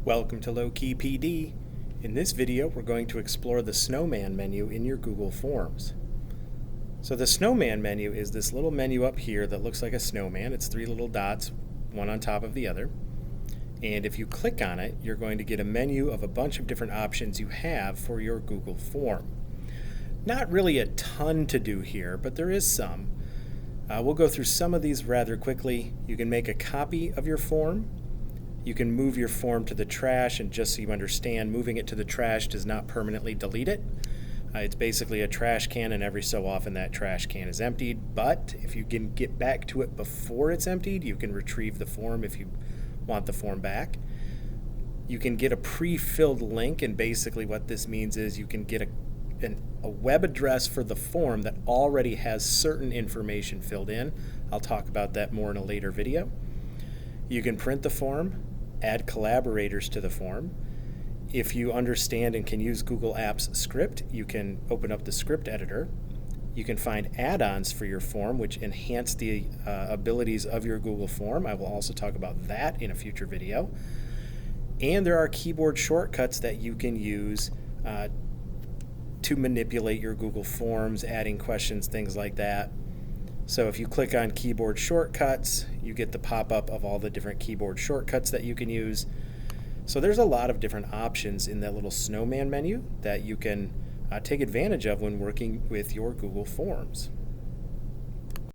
Welcome to Low Key PD. In this video, we're going to explore the Snowman menu in your Google Forms. So the Snowman menu is this little menu up here that looks like a snowman. It's three little dots, one on top of the other. And if you click on it, you're going to get a menu of a bunch of different options you have for your Google form. Not really a ton to do here, but there is some. We'll go through some of these rather quickly. You can make a copy of your form. You can move your form to the trash, and just so you understand, moving it to the trash does not permanently delete it. It's basically a trash can, and every so often that trash can is emptied. But if you can get back to it before it's emptied, you can retrieve the form if you want the form back. You can get a pre-filled link, and basically what this means is you can get a web address for the form that already has certain information filled in. I'll talk about that more in a later video. You can print the form, add collaborators to the form. If you understand and can use Google Apps script, you can open up the script editor. You can find add-ons for your form, which enhance the abilities of your Google form. I will also talk about that in a future video. And there are keyboard shortcuts that you can use to manipulate your Google Forms, adding questions, things like that. So if you click on keyboard shortcuts, you get the pop-up of all the different keyboard shortcuts that you can use. So there's a lot of different options in that little Snowman menu that you can take advantage of when working with your Google Forms.